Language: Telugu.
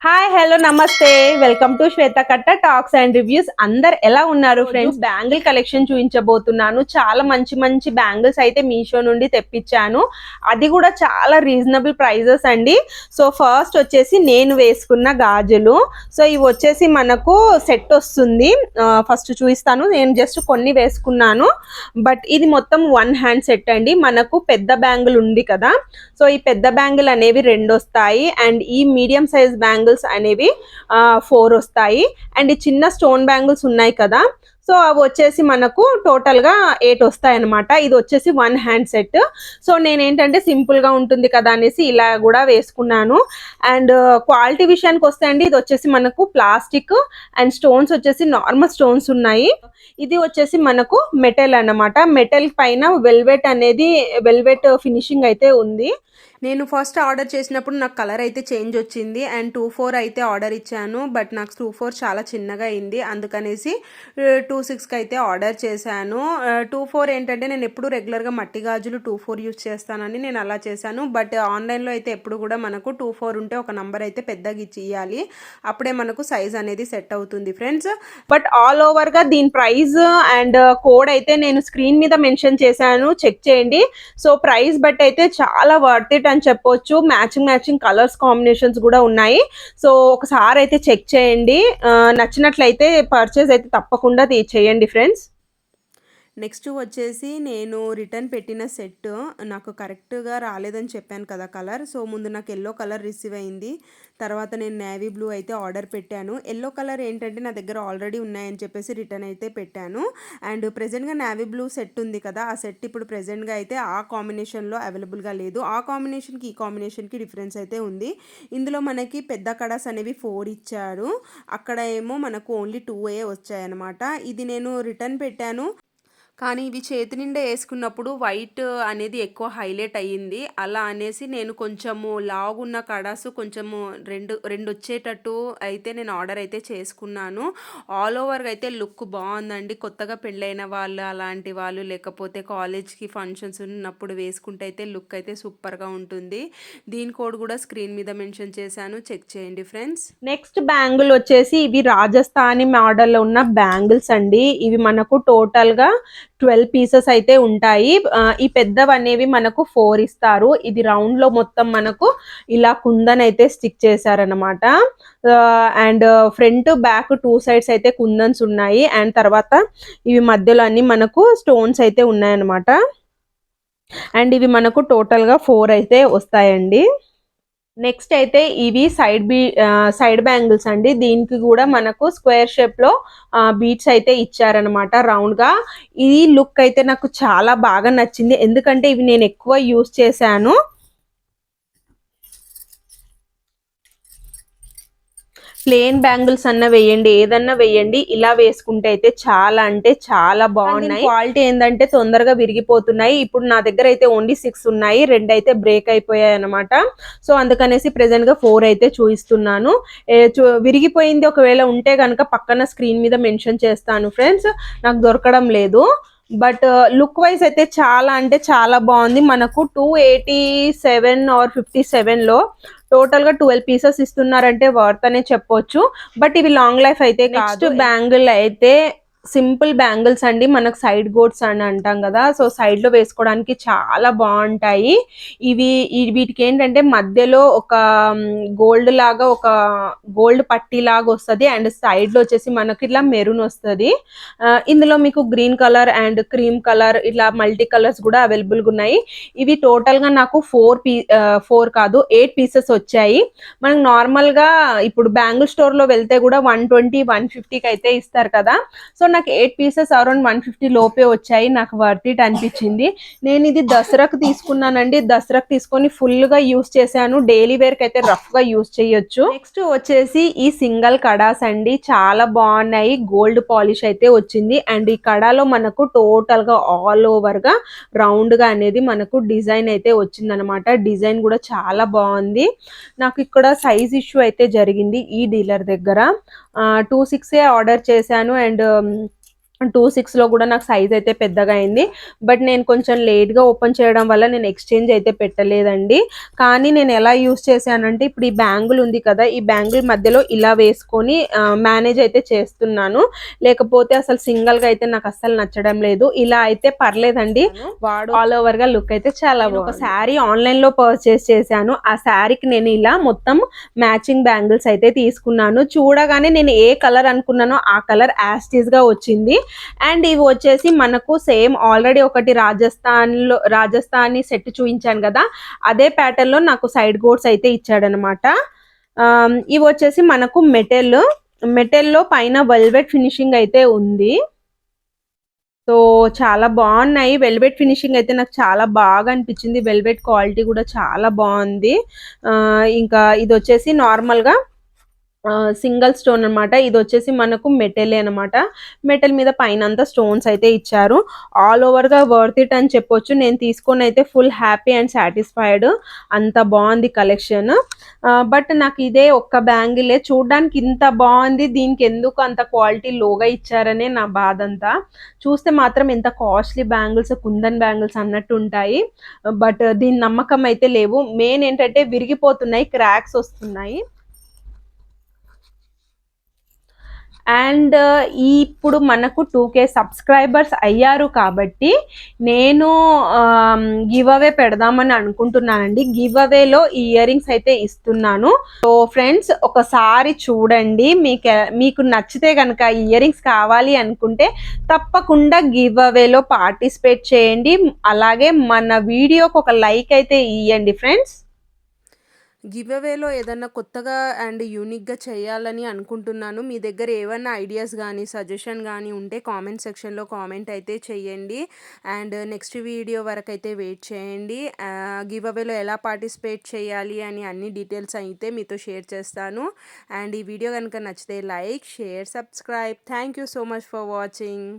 హాయ్ హలో నమస్తే వెల్కమ్ టు శ్వేత కట్ట టాక్స్ అండ్ రివ్యూస్. అందరు ఎలా ఉన్నారు ఫ్రెండ్స్? బ్యాంగిల్ కలెక్షన్ చూపించబోతున్నాను. చాలా మంచి మంచి బ్యాంగిల్స్ అయితే మీషో నుండి తెప్పించాను. అది కూడా చాలా రీజనబుల్ ప్రైజెస్ అండి. సో ఫస్ట్ వచ్చేసి నేను వేసుకున్న గాజులు. సో ఇవి వచ్చేసి మనకు సెట్ వస్తుంది. ఫస్ట్ చూపిస్తాను. నేను జస్ట్ కొన్ని వేసుకున్నాను, బట్ ఇది మొత్తం వన్ హ్యాండ్ సెట్ అండి. మనకు పెద్ద బ్యాంగిల్ ఉంది కదా, సో ఈ పెద్ద బ్యాంగిల్ అనేవి 2 వస్తాయి అండ్ ఈ మీడియం సైజ్ బ్యాంగిల్స్ అనేవి 4 వస్తాయి. అండ్ ఈ చిన్న స్టోన్ బ్యాంగిల్స్ ఉన్నాయి కదా, సో అవి వచ్చేసి మనకు టోటల్ గా 8 వస్తాయి అనమాట. ఇది వచ్చేసి వన్ హ్యాండ్ సెట్. సో నేనేంటంటే సింపుల్ గా ఉంటుంది కదా అనేసి ఇలా కూడా వేసుకున్నాను. అండ్ క్వాలిటీ విషయానికి వస్తే అండి, ఇది వచ్చేసి మనకు ప్లాస్టిక్ అండ్ స్టోన్స్ వచ్చేసి నార్మల్ స్టోన్స్ ఉన్నాయి. ఇది వచ్చేసి మనకు మెటల్ అన్నమాట. మెటల్ పైన వెల్వెట్ ఫినిషింగ్ అయితే ఉంది. నేను ఫస్ట్ ఆర్డర్ చేసినప్పుడు నాకు కలర్ అయితే చేంజ్ వచ్చింది అండ్ 2-4 అయితే ఆర్డర్ ఇచ్చాను, బట్ నాకు 2-4 చాలా చిన్నగా అయింది. అందుకనేసి 2-6 అయితే ఆర్డర్ చేశాను. 2-4 ఏంటంటే నేను ఎప్పుడు రెగ్యులర్గా మట్టి గాజులు 2-4 యూజ్ చేస్తానని నేను అలా చేశాను. బట్ ఆన్లైన్లో అయితే ఎప్పుడు కూడా మనకు 2-4 ఉంటే ఒక నంబర్ అయితే పెద్దగా ఇచ్చేయాలి, అప్పుడే మనకు సైజ్ అనేది సెట్ అవుతుంది ఫ్రెండ్స్. బట్ ఆల్ ఓవర్గా దీని ప్రైస్ అండ్ కోడ్ అయితే నేను స్క్రీన్ మీద మెన్షన్ చేశాను, చెక్ చేయండి. సో ప్రైస్ బట్ అయితే చాలా వర్త్ ఇట్ అని చెప్పొచ్చు. మ్యాచింగ్ కలర్స్ కాంబినేషన్స్ కూడా ఉన్నాయి. సో ఒకసారి అయితే చెక్ చేయండి. నచ్చినట్లయితే పర్చేస్ అయితే తప్పకుండా చేయండి ఫ్రెండ్స్. నెక్స్ట్ వచ్చేసి నేను రిటర్న్ పెట్టిన సెట్ నాకు కరెక్ట్గా రాలేదని చెప్పాను కదా కలర్. సో ముందు నాకు ఎల్లో కలర్ రిసీవ్ అయింది, తర్వాత నేను నేవీ బ్లూ అయితే ఆర్డర్ పెట్టాను. ఎల్లో కలర్ ఏంటంటే నా దగ్గర ఆల్రెడీ ఉన్నాయని చెప్పేసి రిటర్న్ అయితే పెట్టాను. అండ్ ప్రెజెంట్గా నేవీ బ్లూ సెట్ ఉంది కదా, ఆ సెట్ ఇప్పుడు ప్రెజెంట్గా అయితే ఆ కాంబినేషన్లో అవైలబుల్గా లేదు. ఆ కాంబినేషన్కి ఈ కాంబినేషన్కి డిఫరెన్స్ అయితే ఉంది. ఇందులో మనకి పెద్ద కడాస్ అనేవి 4 ఇచ్చారు, అక్కడ ఏమో మనకు ఓన్లీ 2 వచ్చాయన్నమాట. ఇది నేను రిటర్న్ పెట్టాను, కానీ ఇవి చేతి నిండా వేసుకున్నప్పుడు వైట్ అనేది ఎక్కువ హైలైట్ అయ్యింది. అలా అనేసి నేను కొంచెము లాగున్న కడాసు కొంచెము రెండు వచ్చేటట్టు అయితే నేను ఆర్డర్ అయితే చేసుకున్నాను. ఆల్ ఓవర్గా అయితే లుక్ బాగుందండి. కొత్తగా పెళ్ళైన వాళ్ళు, అలాంటి వాళ్ళు, లేకపోతే కాలేజ్కి ఫంక్షన్స్ ఉన్నప్పుడు వేసుకుంటే అయితే లుక్ అయితే సూపర్గా ఉంటుంది. దీని కోడ్ కూడా స్క్రీన్ మీద మెన్షన్ చేశాను, చెక్ చేయండి ఫ్రెండ్స్. నెక్స్ట్ బ్యాంగిల్ వచ్చేసి ఇవి రాజస్థానీ మోడల్లో ఉన్న బ్యాంగిల్స్ అండి. ఇవి మనకు టోటల్గా 12 పీసెస్ అయితే ఉంటాయి. ఈ పెద్దవి అనేవి మనకు 4 ఇస్తారు. ఇది రౌండ్ లో మొత్తం మనకు ఇలా కుందన్ అయితే స్టిక్ చేశారనమాట. అండ్ ఫ్రంట్ బ్యాక్ 2 సైడ్స్ అయితే కుందన్స్ ఉన్నాయి. అండ్ తర్వాత ఇవి మధ్యలో అన్ని మనకు స్టోన్స్ అయితే ఉన్నాయన్నమాట. అండ్ ఇవి మనకు టోటల్ గా 4 అయితే వస్తాయండి. నెక్స్ట్ అయితే ఇవి సైడ్ బ్యాంగిల్స్ అండి. దీనికి కూడా మనకు స్క్వేర్ షేప్ లో బీట్స్ అయితే ఇచ్చారనమాట రౌండ్ గా. ఈ లుక్ అయితే నాకు చాలా బాగా నచ్చింది, ఎందుకంటే ఇవి నేను ఎక్కువ యూస్ చేశాను. ప్లేన్ బ్యాంగిల్స్ అన్న వేయండి, ఏదన్నా వేయండి, ఇలా వేసుకుంటే అయితే చాలా అంటే చాలా బాగున్నాయి. క్వాలిటీ ఏంటంటే తొందరగా విరిగిపోతున్నాయి. ఇప్పుడు నా దగ్గర అయితే ఓన్లీ 6 ఉన్నాయి, 2 అయితే బ్రేక్ అయిపోయాయి అనమాట. సో అందుకనేసి ప్రెసెంట్ గా 4 అయితే చూపిస్తున్నాను. విరిగిపోయింది ఒకవేళ ఉంటే కనుక పక్కన స్క్రీన్ మీద మెన్షన్ చేస్తాను ఫ్రెండ్స్, నాకు దొరకడం లేదు. బట్ లుక్ వైజ్ అయితే చాలా అంటే చాలా బాగుంది. మనకు 287 ఆర్ 57 లో టోటల్ గా 12 పీసెస్ ఇస్తున్నారంటే వర్త్ అనే చెప్పొచ్చు. బట్ ఇవి లాంగ్ లైఫ్ అయితే కాదు. నెక్స్ట్ బ్యాంగిల్ అయితే సింపుల్ బ్యాంగిల్స్ అండి. మనకు సైడ్ గోట్స్ అని అంటాం కదా, సో సైడ్ లో వేసుకోవడానికి చాలా బాగుంటాయి. వీటికి ఏంటంటే మధ్యలో ఒక గోల్డ్ లాగా, ఒక గోల్డ్ పట్టీ లాగా వస్తుంది. అండ్ సైడ్ లో వచ్చేసి మనకి ఇట్లా మెరూన్ వస్తుంది. ఇందులో మీకు green colour and cream colour ఇట్లా మల్టీ కలర్స్ కూడా అవైలబుల్ గా ఉన్నాయి. ఇవి టోటల్ గా నాకు 4 కాదు 8 పీసెస్ వచ్చాయి. మనకు నార్మల్ గా ఇప్పుడు బ్యాంగిల్ స్టోర్ లో వెళ్తే కూడా 120-150కి అయితే ఇస్తారు కదా, సో నాకు 8 పీసెస్ అరౌండ్ 150 లోపే వచ్చాయి. నాకు వర్త్ ఇట్ అనిపించింది. నేను ఇది దసరాకు తీసుకున్నానండి. దసరాకు తీసుకొని ఫుల్ గా యూస్ చేశాను. డైలీ వేర్ కి అయితే రఫ్ గా యూస్ చేయొచ్చు. నెక్స్ట్ వచ్చేసి ఈ సింగల్ కడాస్ అండి, చాలా బాగున్నాయి. గోల్డ్ పాలిష్ అయితే వచ్చింది. అండ్ ఈ కడాలో మనకు టోటల్ గా ఆల్ ఓవర్ గా రౌండ్ గా అనేది మనకు డిజైన్ అయితే వచ్చింది అనమాట. డిజైన్ కూడా చాలా బాగుంది. నాకు ఇక్కడ సైజ్ ఇష్యూ అయితే జరిగింది ఈ డీలర్ దగ్గర. 2-6 ఆర్డర్ చేశాను అండ్ 26లో కూడా నాకు సైజ్ అయితే పెద్దగా అయింది. బట్ నేను కొంచెం లేట్‌గా ఓపెన్ చేయడం వల్ల నేను ఎక్స్‌చేంజ్ అయితే పెట్టలేదండి. కానీ నేను ఎలా యూజ్ చేశానంటే ఇప్పుడు ఈ బ్యాంగిల్ ఉంది కదా! ఈ బ్యాంగిల్ మధ్యలో ఇలా వేసుకొని మేనేజ్ అయితే చేస్తున్నాను. లేకపోతే అసలు సింగిల్‌గా అయితే నాకు అస్సలు నచ్చడం లేదు. ఇలా అయితే పర్లేదండి. ఆల్ ఓవర్‌గా లుక్ అయితే చాలా బాగుంది. ఒక శారీ ఆన్‌లైన్‌లో పర్చేస్ చేశాను. ఆ శారీకి నేను ఇలా మొత్తం మ్యాచింగ్ బ్యాంగిల్స్ అయితే తీసుకున్నాను. చూడగానే నేను ఏ కలర్ అనుకున్నానో ఆ కలర్ యాజ్ ఇట్ ఈస్‌గా వచ్చింది. అండ్ ఇవి వచ్చేసి మనకు సేమ్ ఆల్రెడీ ఒకటి రాజస్థానీ సెట్ చూయించాను కదా! అదే ప్యాటర్న్‌లో నాకు సైడ్ గోట్స్ అయితే ఇచ్చాడనమాట. ఇవి వచ్చేసి మనకు మెటల్‌లో పైన వెల్వెట్ ఫినిషింగ్ అయితే ఉంది. సో, చాలా బావున్నాయి. వెల్వెట్ ఫినిషింగ్ అయితే నాకు చాలా బాగా అనిపించింది. వెల్వెట్ క్వాలిటీ కూడా చాలా బావుంది. ఇంకా ఇదొచ్చేసి నార్మల్‌గా సింగిల్ స్టోన్ అనమాట. ఇదొచ్చేసి మనకు మెటలే అనమాట. మెటల్ మీద పైనంతా స్టోన్స్ అయితే ఇచ్చారు. ఆల్ ఓవర్‌గా వర్త్ ఇట్ అని చెప్పొచ్చు. నేను తీసుకొనైతే ఫుల్ హ్యాపీ అండ్ సాటిస్ఫైడ్. అంత బావుంది కలెక్షన్. బట్ నాకు ఇదే ఒక్క బ్యాంగిలే చూడ్డానికి ఇంత బావుంది. దీనికెందుకు అంత క్వాలిటీ లోగా ఇచ్చారనే నా బాధంతా. చూస్తే మాత్రం ఎంత కాస్ట్‌లీ బ్యాంగిల్స్, కుందన్ బ్యాంగిల్స్ అన్నట్టుంటాయి. బట్ దీని నమ్మకం అయితే లేవు. మెయిన్ ఏంటంటే విరిగిపోతున్నాయి, క్రాక్స్ వస్తున్నాయి. అండ్ ఇప్పుడు మనకు 2K సబ్స్క్రైబర్స్ అయ్యారు కాబట్టి నేను గివ్ అవే పెడదామని అనుకుంటున్నానండి. గివ్ అవేలో ఈ ఇయర్ రింగ్స్ అయితే ఇస్తున్నాను. సో ఫ్రెండ్స్ ఒకసారి చూడండి. మీకు నచ్చితే కనుక ఈ ఇయర్ రింగ్స్ కావాలి అనుకుంటే తప్పకుండా గివ్ అవేలో పార్టిసిపేట్ చేయండి. అలాగే మన వీడియోకి ఒక లైక్ అయితే ఇయ్యండి ఫ్రెండ్స్. గివ్ అవేలో ఏదన్నా కొత్తగా అండ్ యూనిక్‌గా చేయాలని అనుకుంటున్నాను. మీ దగ్గర ఏవన్నా ఐడియాస్ గానీ, సజెషన్ గానీ ఉంటే కామెంట్ సెక్షన్‌లో కామెంట్ అయితే చేయండి. అండ్ నెక్స్ట్ వీడియో వరకైతే వెయిట్ చేయండి. గివ్ అవేలో ఎలా పార్టిసిపేట్ చేయాలి అని అన్ని డీటెయిల్స్ అయితే మీతో షేర్ చేస్తాను. అండ్ ఈ వీడియో గనుక నచ్చితే like, share, subscribe. Thank you so much for watching.